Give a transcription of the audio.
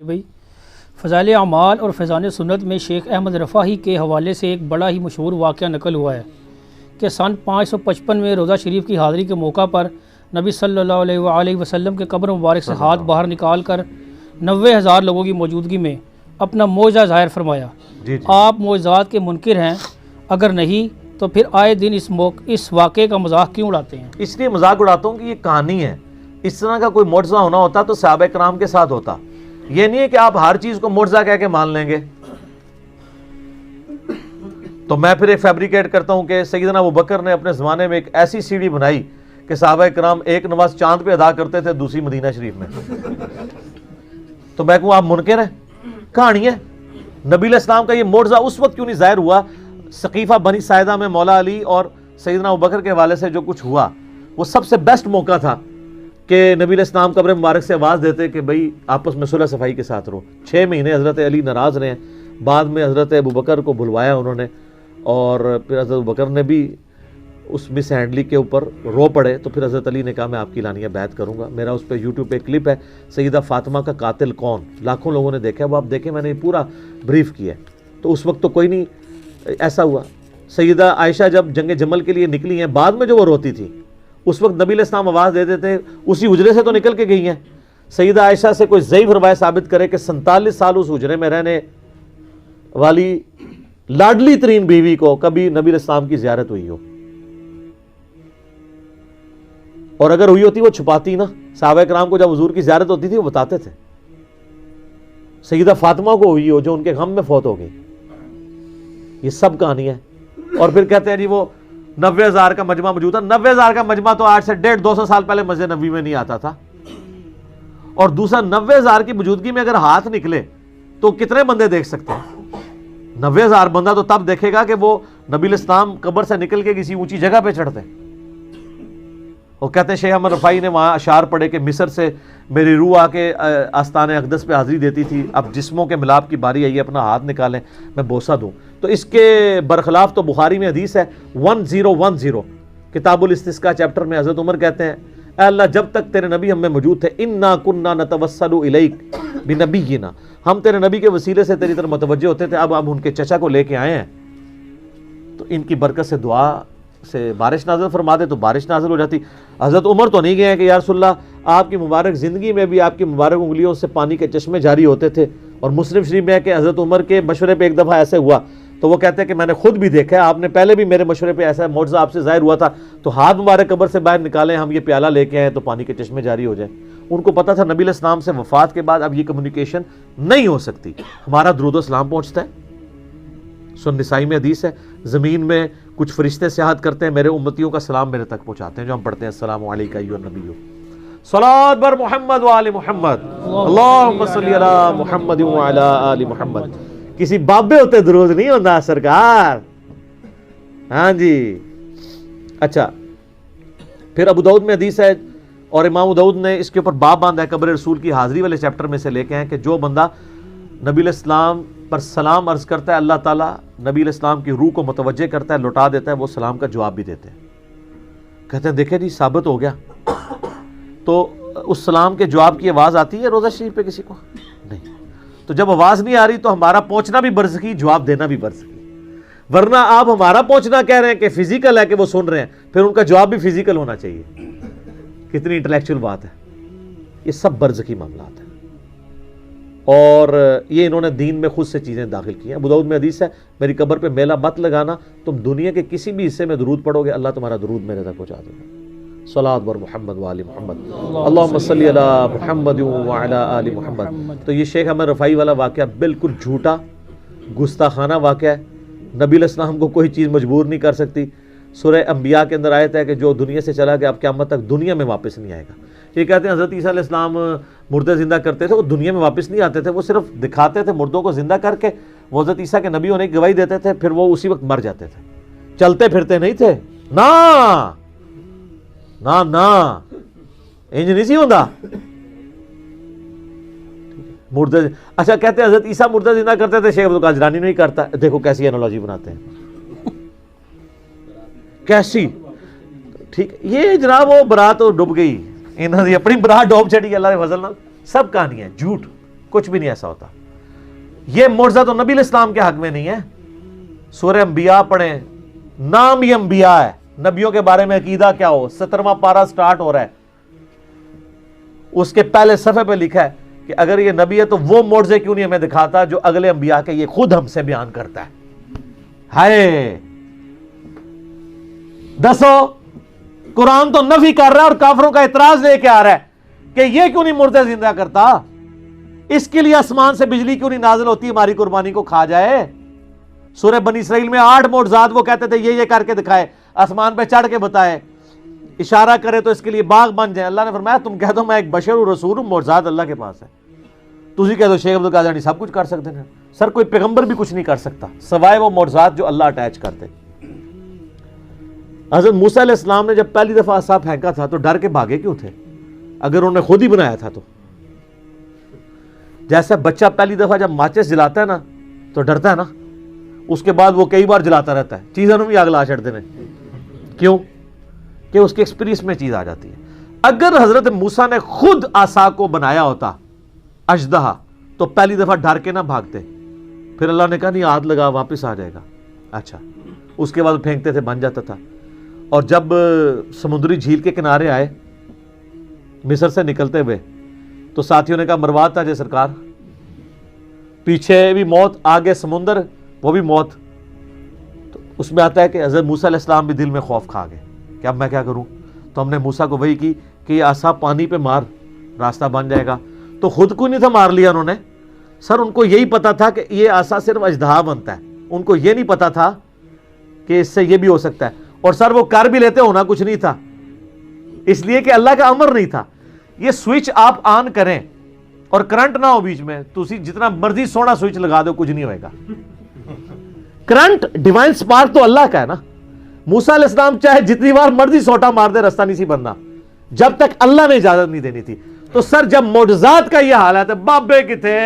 بھائی فضائل اعمال اور فیضان سنت میں شیخ احمد رفاعی کے حوالے سے ایک بڑا ہی مشہور واقعہ نقل ہوا ہے کہ سن 555 میں روضہ شریف کی حاضری کے موقع پر نبی صلی اللہ علیہ وآلہ وسلم کے قبر مبارک سے ہاتھ باہر نکال کر 90,000 لوگوں کی موجودگی میں اپنا معجزہ ظاہر فرمایا۔ آپ معجزات کے منکر ہیں؟ اگر نہیں تو پھر آئے دن اس واقعے کا مذاق کیوں اڑاتے ہیں؟ اس لیے مذاق اڑاتا ہوں کہ یہ کہانی ہے، اس طرح کا کوئی معجزہ ہونا ہوتا تو صحابہ کرام کے ساتھ ہوتا، یہ نہیں ہے کہ آپ ہر چیز کو معجزہ کہہ کے مان لیں گے۔ تو میں پھر ایک فیبریکیٹ کرتا ہوں کہ سیدنا ابوبکر نے اپنے زمانے میں ایک ایسی سیڑھی بنائی کہ صحابہ کرام ایک نماز چاند پہ ادا کرتے تھے، دوسری مدینہ شریف میں۔ تو میں کہوں آپ منکر ہیں؟ کہانی ہے۔ نبی علیہ السلام کا یہ معجزہ اس وقت کیوں نہیں ظاہر ہوا؟ سقیفہ بنی ساعدہ میں مولا علی اور سیدنا ابوبکر کے حوالے سے جو کچھ ہوا، وہ سب سے بیسٹ موقع تھا کہ نبی علیہ السلام قبر مبارک سے آواز دیتے کہ بھئی آپس میں صلح صفائی کے ساتھ رہو۔ 6 مہینے حضرت علی ناراض رہے ہیں، بعد میں حضرت ابوبکر کو بلوایا انہوں نے، اور پھر حضرت ابوبکر نے بھی اس مس ہینڈلی کے اوپر رو پڑے، تو پھر حضرت علی نے کہا میں آپ کی لانیہ بیعت کروں گا۔ میرا اس پہ یوٹیوب پہ کلپ ہے، سیدہ فاطمہ کا قاتل کون، لاکھوں لوگوں نے دیکھا، وہ آپ دیکھیں، میں نے پورا بریف کیا ہے۔ تو اس وقت تو کوئی نہیں ایسا ہوا۔ سیدہ عائشہ جب جنگ جمل کے لیے نکلی ہیں، بعد میں جو وہ روتی تھی، اس وقت نبی علیہ السلام آواز دیتے تھے، اسی حجرے سے تو نکل کے گئی ہیں۔ سیدہ عائشہ سے کوئی ضعیف روایت ثابت کرے کہ 47 سال اس حجرے میں رہنے والی لاڈلی ترین بیوی کو کبھی نبی علیہ السلام کی زیارت ہوئی ہو، اور اگر ہوئی ہوتی وہ چھپاتی نا۔ صحابہ کرام کو جب حضور کی زیارت ہوتی تھی وہ بتاتے تھے۔ سیدہ فاطمہ کو ہوئی ہو جو ان کے غم میں فوت ہو گئی۔ یہ سب کہانی ہے۔ اور پھر کہتے ہیں جی وہ 90,000 کا مجمع موجود تھا۔ 90,000 کا مجمع تو آج سے 150-200 سال پہلے مسجد نبوی میں نہیں آتا تھا۔ اور دوسرا 90,000 کی موجودگی میں اگر ہاتھ نکلے تو کتنے بندے دیکھ سکتے ہیں؟ 90,000 بندہ تو تب دیکھے گا کہ وہ نبی علیہ السلام قبر سے نکل کے کسی اونچی جگہ پہ چڑھتے ہیں۔ وہ کہتے ہیں شیخ احمد رفاعی نے وہاں اشعار پڑھے کہ مصر سے میری روح آ کے آستان اقدس پہ حاضری دیتی تھی، اب جسموں کے ملاپ کی باری آئی ہے، اپنا ہاتھ نکالیں میں بوسہ دوں۔ تو اس کے برخلاف تو بخاری میں حدیث ہے 1010 کتاب الاستسقاء چیپٹر میں حضرت عمر کہتے ہیں اے اللہ جب تک تیرے نبی ہم میں موجود تھے انا کننا نتوسل الیک بنبینا، ہم تیرے نبی کے وسیلے سے تیری طرف متوجہ ہوتے تھے، اب ہم ان کے چچا کو لے کے آئے ہیں تو ان کی برکت سے دعا سے بارش نازل فرما دے تو بارش نازل ہو جاتی۔ حضرت عمر تو نہیں گئے ہیں کہ یا رسول اللہ آپ کی مبارک زندگی میں بھی آپ کی مبارک انگلیوں سے پانی کے چشمے جاری ہوتے تھے۔ اور مسلم شریف میں ہے کہ حضرت عمر کے مشورے پہ ایک دفعہ ایسے ہوا تو وہ کہتے ہیں کہ میں نے خود بھی دیکھا ہے، آپ نے پہلے بھی میرے مشورے پہ ایسا معجزہ آپ سے ظاہر ہوا تھا، تو ہاتھ مبارک قبر سے باہر نکالیں، ہم یہ پیالہ لے کے آئے تو پانی کے چشمے جاری ہو جائیں۔ ان کو پتا تھا نبی علیہ السلام سے وفات کے بعد اب یہ کمیونیکیشن نہیں ہو سکتی، ہمارا درود و سلام پہنچتا ہے۔ سن نسائی میں حدیث ہے زمین میں کچھ فرشتے سیاحت کرتے ہیں، میرے امتیوں کا سلام میرے تک پہنچاتے ہیں، جو ہم پڑھتے ہیں السلام علیکم ایھا النبی صلوات بر محمد و آل محمد اللہم صلی علی محمد و علی آل محمد۔ کسی بابے ہوتے درود نہیں ہوتا سرکار۔ ہاں جی اچھا، پھر ابو داؤد میں حدیث ہے اور امام ابو داؤد نے اس کے اوپر باب باندھا ہے، قبر رسول کی حاضری والے چیپٹر میں سے لے کے ہیں کہ جو بندہ نبی علیہ السلام پر سلام عرض کرتا ہے، اللہ تعالیٰ نبی علیہ السلام کی روح کو متوجہ کرتا ہے، لوٹا دیتا ہے، وہ سلام کا جواب بھی دیتے ہیں۔ کہتے ہیں دیکھیں جی ثابت ہو گیا۔ تو اس سلام کے جواب کی آواز آتی ہے روضہ شریف پہ کسی کو؟ نہیں۔ تو جب آواز نہیں آ رہی تو ہمارا پہنچنا بھی برزخی، جواب دینا بھی برزخی۔ ورنہ آپ ہمارا پہنچنا کہہ رہے ہیں کہ فزیکل ہے کہ وہ سن رہے ہیں، پھر ان کا جواب بھی فزیکل ہونا چاہیے۔ کتنی انٹلیکچوئل بات ہے۔ یہ سب برزخی معاملات ہیں، اور یہ انہوں نے دین میں خود سے چیزیں داخل کی ہیں۔ ابو داؤد میں حدیث ہے میری قبر پہ میلہ مت لگانا، تم دنیا کے کسی بھی حصے میں درود پڑھو گے اللہ تمہارا درود میرے تک پہنچا دے گا۔ صلوات بر محمد و آل محمد اللہم صلی علی محمد و علی آل محمد۔ تو یہ شیخ احمد رفاعی والا واقعہ بالکل جھوٹا گستاخانہ واقعہ ہے۔ نبی علیہ السلام کو کوئی چیز مجبور نہیں کر سکتی۔ سورہ انبیاء کے اندر آیت ہے کہ جو دنیا سے چلا گیا اب قیامت تک دنیا میں واپس نہیں آئے گا۔ یہ کہتے ہیں حضرت عیسیٰ علیہ السلام مردے زندہ کرتے تھے، وہ دنیا میں واپس نہیں آتے تھے، وہ صرف دکھاتے تھے مردوں کو زندہ کر کے، وہ حضرت عیسیٰ کے نبی ہونے کی گواہی دیتے تھے، پھر وہ اسی وقت مر جاتے تھے، چلتے پھرتے نہیں تھے۔ نا نا نا انج نہیں سی ہوندا مردے۔ اچھا کہتے ہیں حضرت عیسیٰ مردے زندہ کرتے تھے، شیخ عبدالقادر جیلانی نہیں کرتا۔ دیکھو کیسی اینالوجی بناتے ہیں، کیسی ٹھیک۔ یہ جناب وہ برات ڈوب گئی، انہوں نے اپنی برات ڈوب چڑی اللہ کے فضل نال۔ سب کہانی ہے جھوٹ۔ کچھ بھی نہیں ایسا ہوتا. یہ معجزہ تو نبی علیہ السلام کے حق میں نہیں ہے. سورہ انبیاء پڑھیں, نام ہی انبیاء ہے. نبیوں کے بارے میں عقیدہ کیا ہو, 17واں پارہ سٹارٹ ہو رہا ہے, اس کے پہلے صفحے پہ لکھا ہے کہ اگر یہ نبی ہے تو وہ معجزے کیوں نہیں ہمیں دکھاتا جو اگلے انبیاء کے یہ خود ہم سے بیان کرتا ہے. ہائے دسو, قرآن تو نفی کر رہا ہے اور کافروں کا اعتراض لے کے آ رہا ہے کہ یہ کیوں نہیں مردے زندہ کرتا, اس کے لیے آسمان سے بجلی کیوں نہیں نازل ہوتی ہماری قربانی کو کھا جائے. سورہ بنی اسرائیل میں 8 معجزات وہ کہتے تھے یہ کر کے دکھائے, آسمان پہ چڑھ کے بتائے, اشارہ کرے تو اس کے لیے باغ بن جائے. اللہ نے فرمایا تم کہہ دو میں ایک بشر ہوں, رسول ہوں, معجزات اللہ کے پاس ہے. تسی کہہ دو شیخ عبدالقادر سب کچھ کر سکتے ہیں. سر کوئی پیغمبر بھی کچھ نہیں کر سکتا سوائے وہ معجزات جو اللہ اٹیچ کرتے. حضرت موسیٰ علیہ السلام نے جب پہلی دفعہ عصا پھینکا تھا تو ڈر کے بھاگے کیوں تھے؟ اگر انہوں نے خود ہی بنایا تھا تو. جیسا بچہ پہلی دفعہ جب ماچس جلاتا ہے نا تو ڈرتا ہے نا, اس کے بعد وہ کئی بار جلاتا رہتا ہے, چیزوں بھی آگ لا چڑھتے ہیں. کیوں؟ کہ اس کے ایکسپیرینس میں چیز آ جاتی ہے. اگر حضرت موسیٰ نے خود عصا کو بنایا ہوتا اژدہا تو پہلی دفعہ ڈر کے نہ بھاگتے. پھر اللہ نے کہا نہیں ہاتھ لگا واپس آ جائے گا. اچھا, اس کے بعد پھینکتے تھے بن جاتا تھا. اور جب سمندری جھیل کے کنارے آئے مصر سے نکلتے ہوئے تو ساتھیوں نے کہا مروا تھا جے سرکار, پیچھے بھی موت, آگے سمندر وہ بھی موت. تو اس میں آتا ہے کہ حضرت موسیٰ علیہ السلام بھی دل میں خوف کھا گئے کہ اب میں کیا کروں. تو ہم نے موسیٰ کو وحی کی کہ یہ عصا پانی پہ مار راستہ بن جائے گا. تو خود کو نہیں تھا مار لیا انہوں نے. سر ان کو یہی پتا تھا کہ یہ عصا صرف اژدہا بنتا ہے, ان کو یہ نہیں پتا تھا کہ اس سے یہ بھی ہو سکتا ہے. اور سر وہ کر بھی لیتے, ہونا کچھ نہیں تھا, اس لیے کہ اللہ کا امر نہیں تھا. یہ سوئچ آپ آن کریں اور کرنٹ نہ ہو بیچ میں, تو جتنا مرضی سونا سوئچ لگا دو کچھ نہیں ہوئے گا. کرنٹ ڈیوائن سپارک تو اللہ کا ہے نا. موسیٰ علیہ السلام چاہے جتنی بار مرضی سوٹا مار دے رستہ نہیں سی بننا جب تک اللہ نے اجازت نہیں دینی تھی. تو سر جب معجزات کا یہ حال ہے تو بابے کتھے